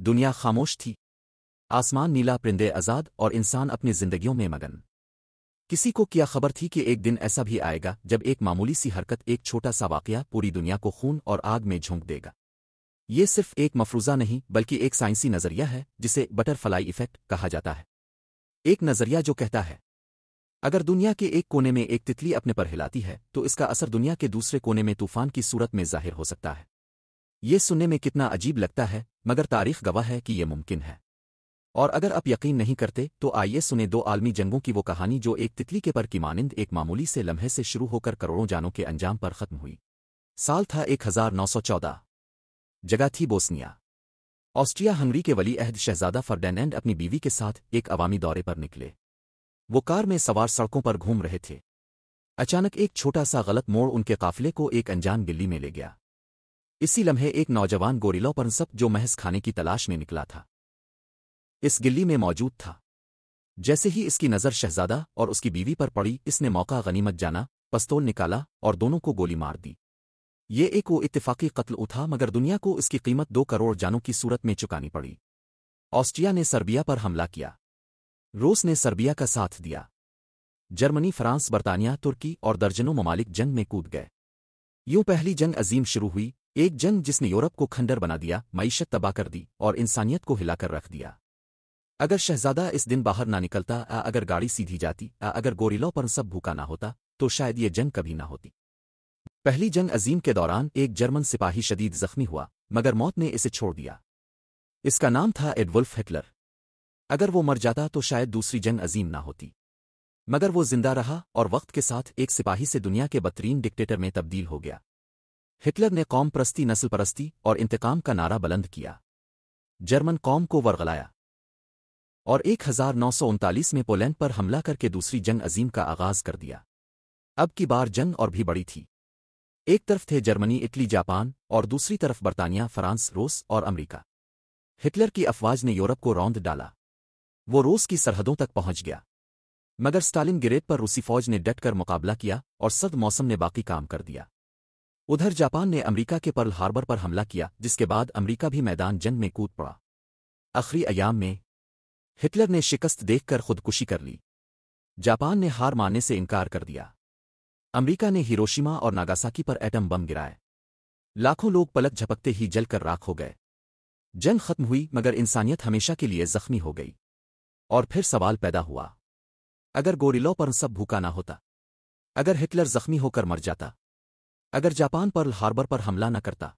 دنیا خاموش تھی۔ آسمان نیلا، پرندے آزاد اور انسان اپنی زندگیوں میں مگن۔ کسی کو کیا خبر تھی کہ ایک دن ایسا بھی آئے گا جب ایک معمولی سی حرکت، ایک چھوٹا سا واقعہ پوری دنیا کو خون اور آگ میں جھونک دے گا۔ یہ صرف ایک مفروضہ نہیں بلکہ ایک سائنسی نظریہ ہے جسے بٹر فلائی ایفیکٹ کہا جاتا ہے۔ ایک نظریہ جو کہتا ہے اگر دنیا کے ایک کونے میں ایک تتلی اپنے پر ہلاتی ہے تو اس کا اثر دنیا کے دوسرے کونے میں طوفان کی صورت میں ظاہر ہو سکتا ہے۔ یہ سننے میں کتنا عجیب لگتا ہے، مگر تاریخ گواہ ہے کہ یہ ممکن ہے۔ اور اگر آپ یقین نہیں کرتے تو آئیے سنیں دو عالمی جنگوں کی وہ کہانی جو ایک تتلی کے پر کی مانند ایک معمولی سے لمحے سے شروع ہو کر کروڑوں جانوں کے انجام پر ختم ہوئی۔ سال تھا 1914۔ جگہ تھی بوسنیا۔ آسٹریا ہنگری کے ولی عہد شہزادہ فرڈینینڈ اپنی بیوی کے ساتھ ایک عوامی دورے پر نکلے۔ وہ کار میں سوار سڑکوں پر گھوم رہے تھے۔ اچانک ایک چھوٹا سا غلط موڑ ان کے قافلے کو ایک انجان گلی میں لے گیا۔ اسی لمحے ایک نوجوان گوریلا پرنسپ جو محض کھانے کی تلاش میں نکلا تھا اس گلی میں موجود تھا۔ جیسے ہی اس کی نظر شہزادہ اور اس کی بیوی پر پڑی، اس نے موقع غنیمت جانا، پستول نکالا اور دونوں کو گولی مار دی۔ یہ ایک وہ اتفاقی قتل تھا مگر دنیا کو اس کی قیمت 2 کروڑ جانوں کی صورت میں چکانی پڑی۔ آسٹریا نے سربیا پر حملہ کیا۔ روس نے سربیا کا ساتھ دیا۔ جرمنی، فرانس، برطانیہ، ترکی اور درجنوں ممالک جنگ میں کود گئے۔ یوں پہلی جنگ عظیم شروع ہوئی، ایک جنگ جس نے یورپ کو کھنڈر بنا دیا، معیشت تباہ کر دی اور انسانیت کو ہلا کر رکھ دیا۔ اگر شہزادہ اس دن باہر نہ نکلتا، اگر گاڑی سیدھی جاتی، اگر گوریلا پرنسپ بھوکا نہ ہوتا تو شاید یہ جنگ کبھی نہ ہوتی۔ پہلی جنگ عظیم کے دوران ایک جرمن سپاہی شدید زخمی ہوا مگر موت نے اسے چھوڑ دیا۔ اس کا نام تھا ایڈولف ہٹلر۔ اگر وہ مر جاتا تو شاید دوسری جنگ عظیم نہ ہوتی، مگر وہ زندہ رہا اور وقت کے ساتھ ایک سپاہی سے دنیا کے بدترین ڈکٹیٹر میں تبدیل ہو گیا۔ ہٹلر نے قوم پرستی، نسل پرستی اور انتقام کا نعرہ بلند کیا۔ جرمن قوم کو ورغلایا اور 1939 میں پولینڈ پر حملہ کر کے دوسری جنگ عظیم کا آغاز کر دیا۔ اب کی بار جنگ اور بھی بڑی تھی۔ ایک طرف تھے جرمنی، اٹلی، جاپان اور دوسری طرف برطانیہ، فرانس، روس اور امریکہ۔ ہٹلر کی افواج نے یورپ کو روند ڈالا۔ وہ روس کی سرحدوں تک پہنچ گیا مگر اسٹالن گریڈ پر روسی فوج نے ڈٹ کر مقابلہ کیا اور سرد موسم نے باقی کام کر دیا۔ ادھر جاپان نے امریکہ کے پرل ہاربر پر حملہ کیا جس کے بعد امریکہ بھی میدان جنگ میں کود پڑا۔ آخری ایام میں ہٹلر نے شکست دیکھ کر خودکشی کر لی۔ جاپان نے ہار ماننے سے انکار کر دیا۔ امریکہ نے ہیروشیما اور ناگاساکی پر ایٹم بم گرائے۔ لاکھوں لوگ پلک جھپکتے ہی جل کر راکھ ہو گئے۔ جنگ ختم ہوئی مگر انسانیت ہمیشہ کے لیے زخمی ہو گئی۔ اور پھر سوال پیدا ہوا، اگر گوریلا پرنسپ بھوکا نہ ہوتا، اگر ہٹلر زخمی ہو کر مر جاتا، اگر جاپان پرل ہاربر پر حملہ نہ کرتا،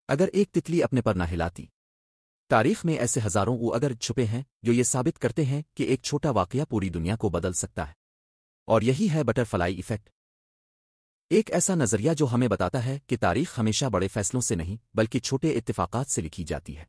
اگر ایک تتلی اپنے پر نہ ہلاتی۔ تاریخ میں ایسے ہزاروں اگر چھپے ہیں جو یہ ثابت کرتے ہیں کہ ایک چھوٹا واقعہ پوری دنیا کو بدل سکتا ہے۔ اور یہی ہے بٹر فلائی ایفیکٹ، ایک ایسا نظریہ جو ہمیں بتاتا ہے کہ تاریخ ہمیشہ بڑے فیصلوں سے نہیں بلکہ چھوٹے اتفاقات سے لکھی جاتی ہے۔